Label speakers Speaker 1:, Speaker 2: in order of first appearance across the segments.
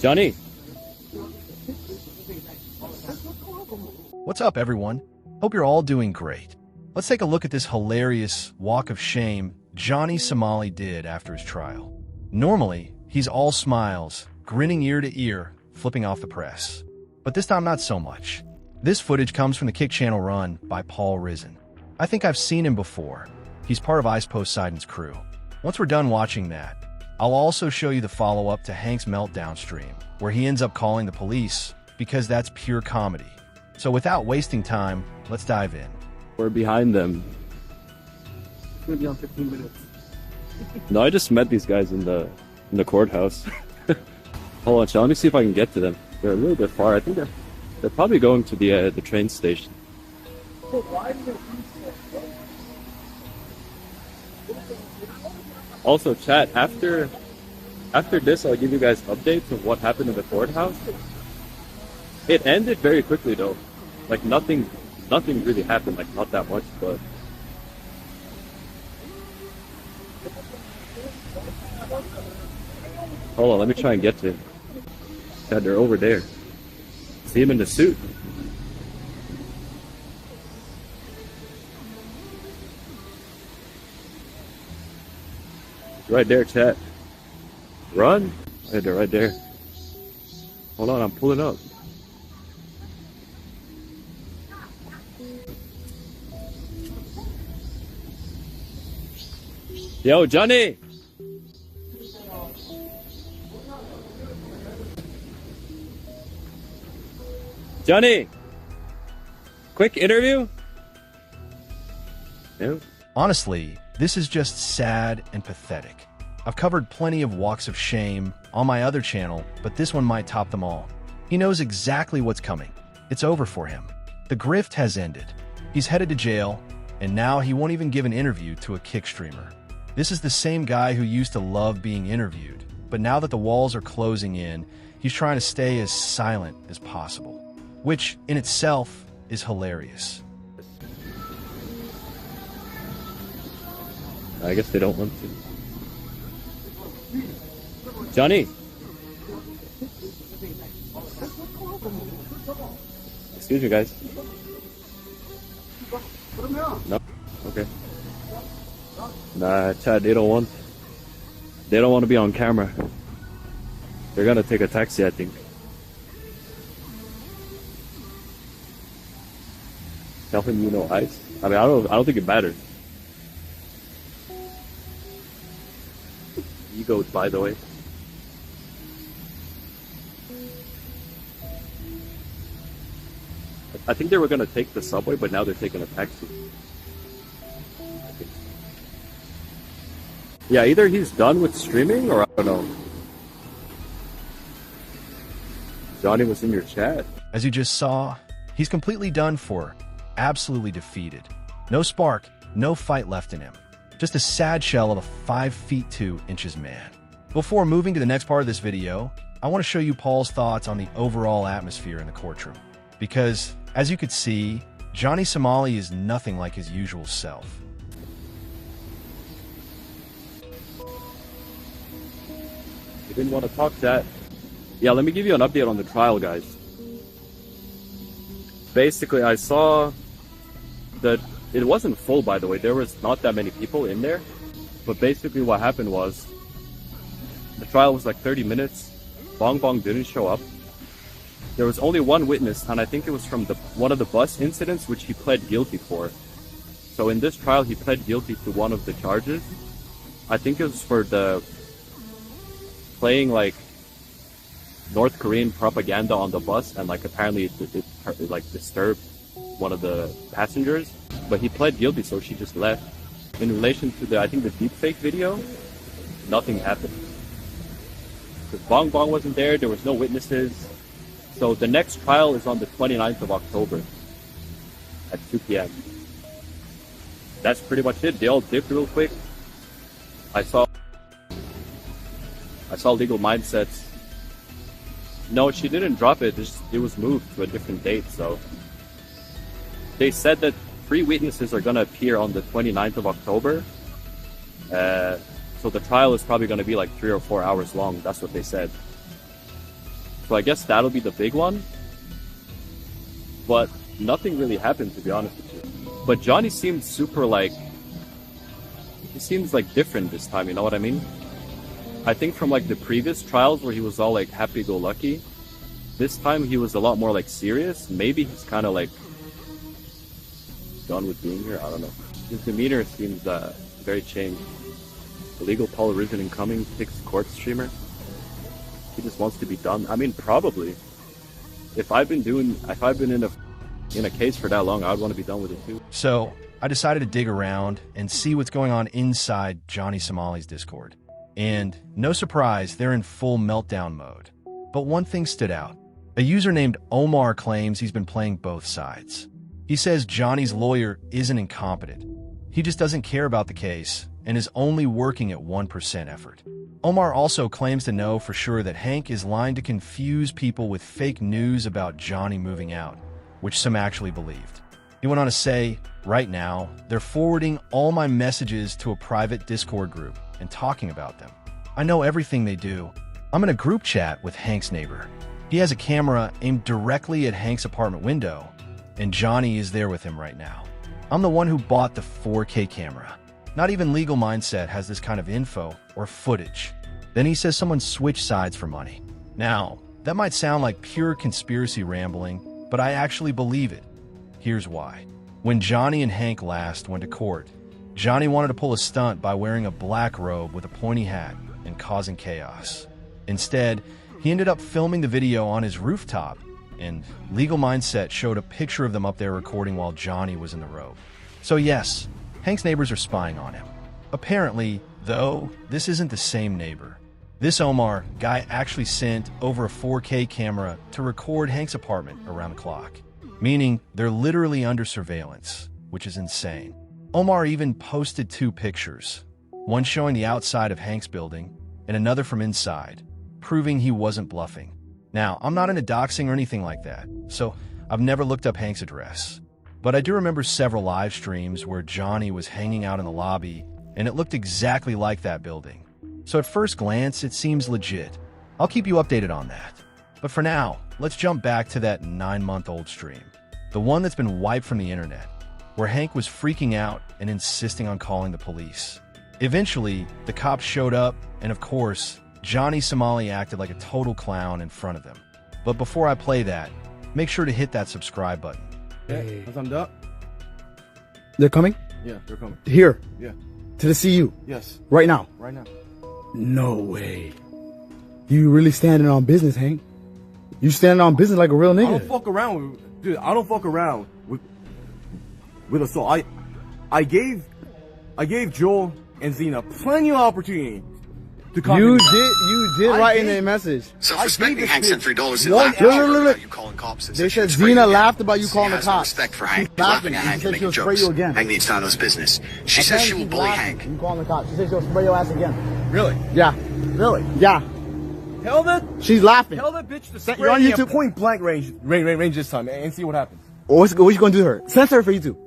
Speaker 1: Johnny.
Speaker 2: What's up, everyone? Hope you're all doing great. Let's take a look at this hilarious walk of shame Johnny Somali did after his trial. Normally, he's all smiles, grinning ear to ear, flipping off the press. But this time, not so much. This footage comes from the Kick channel run by Paul Risen. I think I've seen him before. He's part of Ice Poseidon's crew. Once we're done watching that, I'll also show you the follow-up to Hank's meltdown stream, where he ends up calling the police, because that's pure comedy. So without wasting time, let's dive in.
Speaker 1: We're behind them.
Speaker 3: It's gonna be on 15 minutes.
Speaker 1: No, I just met these guys in the courthouse. Hold on, Sean, let me see if I can get to them. They're a little bit far. I think they're probably going to the train station. Also, chat, after this, I'll give you guys updates of what happened in the courthouse. It ended very quickly though. Like nothing really happened, like not that much, but hold on, let me try and get to him. Yeah, they're over there. See him in the suit. Right there, chat. Run! Yeah, they're right there. Hold on, I'm pulling up. Yo, Johnny! Johnny! Quick interview? No?
Speaker 2: Honestly, this is just sad and pathetic. I've covered plenty of walks of shame on my other channel, but this one might top them all. He knows exactly what's coming. It's over for him. The grift has ended. He's headed to jail, and now he won't even give an interview to a Kick streamer. This is the same guy who used to love being interviewed, but now that the walls are closing in, he's trying to stay as silent as possible, which in itself is hilarious.
Speaker 1: I guess they don't want to. Johnny! Excuse me, guys. No? Okay. Nah, Chad, they don't want to be on camera. They're gonna take a taxi, I think. Tell him you know ice. I mean, I don't think it matters. Ego, by the way. I think they were gonna take the subway, but now they're taking a taxi. Yeah, either he's done with streaming or I don't know. Johnny was in your chat.
Speaker 2: As you just saw, he's completely done for, absolutely defeated. No spark, no fight left in him. Just a sad shell of a 5 feet 2 inches man. Before moving to the next part of this video, I want to show you Paul's thoughts on the overall atmosphere in the courtroom. Because, as you could see, Johnny Somali is nothing like his usual self.
Speaker 1: You didn't want to talk that. Yeah, let me give you an update on the trial, guys. Basically, I saw that it wasn't full, by the way. There was not that many people in there. But basically what happened was, the trial was like 30 minutes. Bong Bong didn't show up. There was only one witness, and I think it was from one of the bus incidents, which he pled guilty for. So in this trial, he pled guilty to one of the charges. I think it was for the playing like North Korean propaganda on the bus, and like apparently it like disturbed one of the passengers. But he pled guilty, so she just left. In relation to the, I think the deepfake video, nothing happened. Because Bong Bong wasn't there, there was no witnesses. So the next trial is on the 29th of October at 2 p.m. That's pretty much it. They all dipped real quick. I saw Legal Mindsets. No, she didn't drop it. It was moved to a different date. So they said that 3 witnesses are going to appear on the 29th of October. So the trial is probably going to be like 3 or 4 hours long. That's what they said. So I guess that'll be the big one. But nothing really happened, to be honest with you. But Johnny seemed super like, he seems like different this time, you know what I mean? I think from like the previous trials where he was all like happy-go-lucky, this time he was a lot more like serious. Maybe he's kind of like done with being here, I don't know. His demeanor seems very changed. Illegal Polarizion incoming, fixed court streamer. He just wants to be done. I mean, probably. If I've been in a case for that long, I'd want to be done with it too.
Speaker 2: So I decided to dig around and see what's going on inside Johnny Somali's Discord. And no surprise, they're in full meltdown mode. But one thing stood out. A user named Omar claims he's been playing both sides. He says Johnny's lawyer isn't incompetent. He just doesn't care about the case and is only working at 1% effort. Omar also claims to know for sure that Hank is lying to confuse people with fake news about Johnny moving out, which some actually believed. He went on to say, right now, they're forwarding all my messages to a private Discord group and talking about them. I know everything they do. I'm in a group chat with Hank's neighbor. He has a camera aimed directly at Hank's apartment window, and Johnny is there with him right now. I'm the one who bought the 4K camera. Not even Legal Mindset has this kind of info or footage. Then he says someone switched sides for money. Now, that might sound like pure conspiracy rambling, but I actually believe it. Here's why. When Johnny and Hank last went to court, Johnny wanted to pull a stunt by wearing a black robe with a pointy hat and causing chaos. Instead, he ended up filming the video on his rooftop, and Legal Mindset showed a picture of them up there recording while Johnny was in the robe. So yes, Hank's neighbors are spying on him. Apparently, though, this isn't the same neighbor. This Omar guy actually sent over a 4K camera to record Hank's apartment around the clock, meaning they're literally under surveillance, which is insane. Omar even posted 2 pictures, one showing the outside of Hank's building and another from inside, proving he wasn't bluffing. Now, I'm not into doxing or anything like that, so I've never looked up Hank's address. But I do remember several live streams where Johnny was hanging out in the lobby, and it looked exactly like that building. So at first glance, it seems legit. I'll keep you updated on that. But for now, let's jump back to that 9-month-old stream, the one that's been wiped from the internet, where Hank was freaking out and insisting on calling the police. Eventually, the cops showed up, and of course, Johnny Somali acted like a total clown in front of them. But before I play that, make sure to hit that subscribe button.
Speaker 4: Hey, thumbs up.
Speaker 3: They're coming?
Speaker 4: Yeah, they're coming.
Speaker 3: Here?
Speaker 4: Yeah.
Speaker 3: To the CU?
Speaker 4: Yes.
Speaker 3: Right now?
Speaker 4: Right now.
Speaker 3: No way. You really standing on business, Hank? You standing on business like a real nigga?
Speaker 4: I don't fuck around with, dude. I don't fuck around with assault. I gave Joel and Zena plenty of opportunity to come.
Speaker 3: You did write in a message.
Speaker 5: Self-respecting Hank sent $3 in
Speaker 3: Look,
Speaker 5: laughing
Speaker 3: look.
Speaker 5: about you calling cops.
Speaker 3: They said Zena laughed about you calling the
Speaker 5: Has no
Speaker 3: cops.
Speaker 5: respect for Hank.
Speaker 3: She's
Speaker 5: Laughing at
Speaker 3: She
Speaker 5: Hank
Speaker 3: said
Speaker 5: and
Speaker 3: she'll
Speaker 5: making
Speaker 3: spray
Speaker 5: jokes.
Speaker 3: you again.
Speaker 5: Hank needs to handle his business. She says she will
Speaker 3: She's
Speaker 5: bully
Speaker 3: laughing.
Speaker 5: Hank.
Speaker 3: You calling the cops. She said she'll spray your ass again.
Speaker 4: Really?
Speaker 3: Yeah.
Speaker 4: Really?
Speaker 3: Yeah.
Speaker 4: Tell that.
Speaker 3: She's laughing.
Speaker 4: Tell that bitch to spray
Speaker 3: You're on
Speaker 4: me
Speaker 3: YouTube.
Speaker 4: at point blank range this time and see what happens.
Speaker 3: What you gonna do to her? Censor her for YouTube.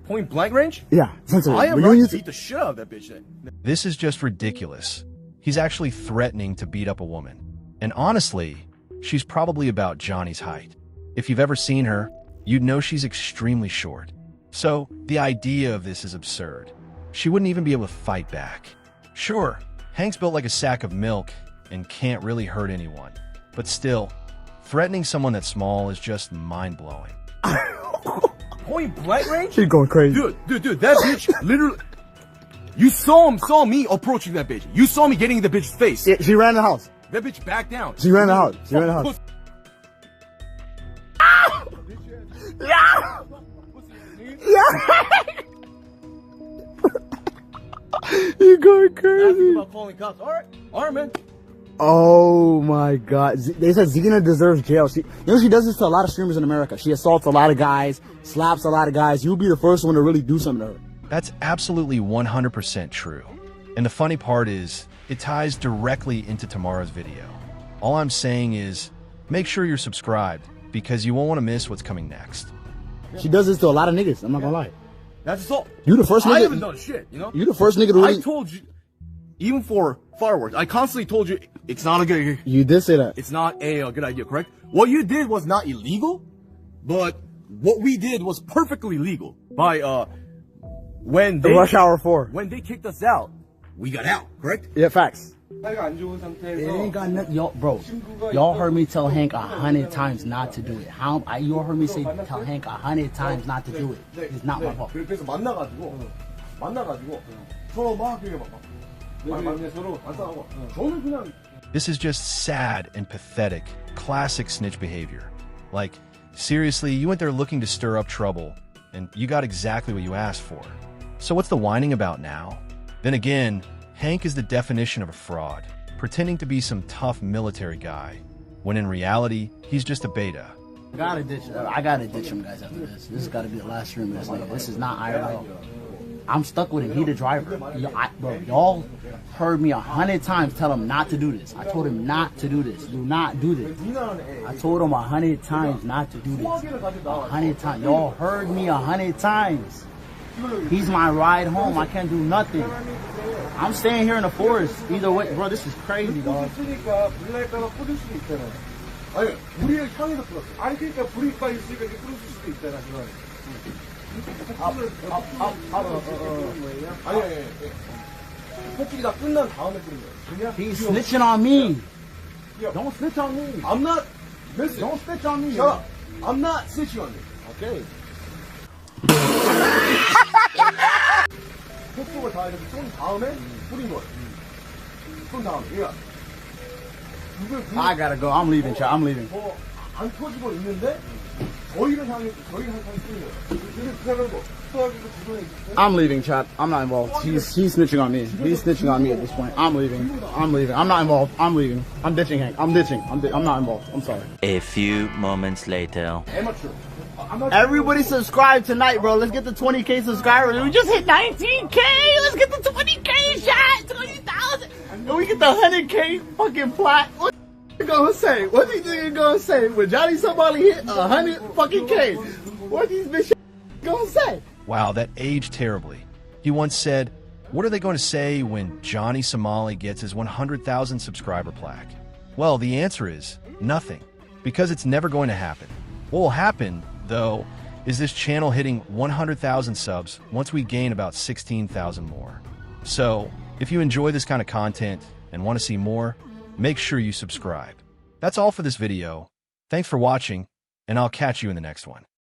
Speaker 4: Point blank range?
Speaker 3: Yeah, censor her.
Speaker 4: I am
Speaker 3: But you
Speaker 4: ready
Speaker 3: on
Speaker 4: to
Speaker 3: YouTube.
Speaker 4: beat the shit out of that bitch.
Speaker 2: This is just ridiculous. He's actually threatening to beat up a woman. And honestly, she's probably about Johnny's height. If you've ever seen her, you'd know she's extremely short. So the idea of this is absurd. She wouldn't even be able to fight back. Sure, Hank's built like a sack of milk and can't really hurt anyone. But still, threatening someone that small is just mind-blowing.
Speaker 4: Point blank range?
Speaker 3: She's going crazy.
Speaker 4: Dude, that bitch literally. You saw me approaching that bitch. You saw me getting in the bitch's face.
Speaker 3: Yeah, she ran the house.
Speaker 4: That bitch backed down.
Speaker 3: She ran the house. She ran the house. You're going crazy.
Speaker 4: About calling cops. All right, man.
Speaker 3: Oh my God. They said Zena deserves jail. She does this to a lot of streamers in America. She assaults a lot of guys, slaps a lot of guys. You'll be the first one to really do something to her.
Speaker 2: That's absolutely 100% true. And the funny part is, it ties directly into tomorrow's video. All I'm saying is, make sure you're subscribed, because you won't want to miss what's coming next.
Speaker 3: She does this to a lot of niggas. I'm not gonna lie.
Speaker 4: That's assault.
Speaker 3: You the first nigga.
Speaker 4: I haven't done shit, you know?
Speaker 3: You the first nigga to really.
Speaker 4: I told you, even for fireworks. I constantly told you it's not a good.
Speaker 3: You did say that.
Speaker 4: It's not a good idea, correct? What you did was not illegal, but what we did was perfectly legal. By when
Speaker 3: The
Speaker 4: they
Speaker 3: rush hour 4.
Speaker 4: when they kicked us out, we got out, correct?
Speaker 3: Yeah, facts.
Speaker 6: 사이가 안 좋은
Speaker 3: It
Speaker 6: 상태에서
Speaker 3: ain't got nothing. Y'all, bro, y'all heard me tell Hank 100 times not to do it. You heard me tell Hank 100 times not to do it. It's not my fault.
Speaker 4: 그래서 만나가지고 서로 막 이렇게
Speaker 6: 서로
Speaker 4: 만나고 저는 그냥
Speaker 2: This is just sad and pathetic, classic snitch behavior. Like, seriously, you went there looking to stir up trouble, and you got exactly what you asked for. So what's the whining about now? Then again, Hank is the definition of a fraud, pretending to be some tough military guy, when in reality, he's just a beta.
Speaker 3: I gotta ditch him, guys, after this. This has got to be the last stream of this nigga. This is not IRL. I'm stuck with him. He the driver. Y'all heard me 100 times tell him not to do this. I told him not to do this. Do not do this. I told him 100 times not to do this. 100 times. Y'all heard me 100 times. He's my ride home. I can't do nothing. I'm staying here in the forest. Either way, bro, this is crazy, dog.
Speaker 6: 있으니까 불날까봐 꽂을 수도 있잖아.
Speaker 4: 아니 우리를 향해서 풀었어.
Speaker 6: 아니 그러니까 불이가 있으니까 이렇게 끊을 수도 있잖아. 그건.
Speaker 4: 아니 솔직히 다 끝난 다음에 끊은 거야.
Speaker 3: He's snitching on me. Don't snitch on me.
Speaker 4: I'm not. Listen.
Speaker 3: Don't snitch on me.
Speaker 4: Shut up. I'm not snitching on you. Okay. 폭죽을 다 이렇게 쏜 다음에 뿌린 거야. 쏜 다음에. 그러니까
Speaker 3: I gotta go. I'm leaving, chat. I'm leaving.
Speaker 4: 안 터지고 있는데 저희를 향해 뿌린 거야. 근데 그 사람은 뭐 수학이고 주변에 있었어요?
Speaker 3: I'm leaving, chat. I'm not involved. He's snitching on me. He's snitching on me at this point. I'm leaving. I'm leaving. I'm not involved. I'm leaving. I'm ditching Hank. I'm ditching. I'm not involved. I'm sorry.
Speaker 7: A few moments later.
Speaker 4: Amateur.
Speaker 3: Everybody subscribe tonight, bro. Let's get the 20K subscribers. We just hit 19K. Let's get the 20K shot. 20,000. And we get the 100K fucking plat. What you gonna say? What these niggas gonna say? When Johnny Somali hit 100 fucking K, what these bitches gonna say?
Speaker 2: Wow, that aged terribly. He once said, what are they going to say when Johnny Somali gets his 100,000 subscriber plaque? Well, the answer is nothing, because it's never going to happen. What will happen, though, is this channel hitting 100,000 subs once we gain about 16,000 more. So, if you enjoy this kind of content and want to see more, make sure you subscribe. That's all for this video. Thanks for watching, and I'll catch you in the next one.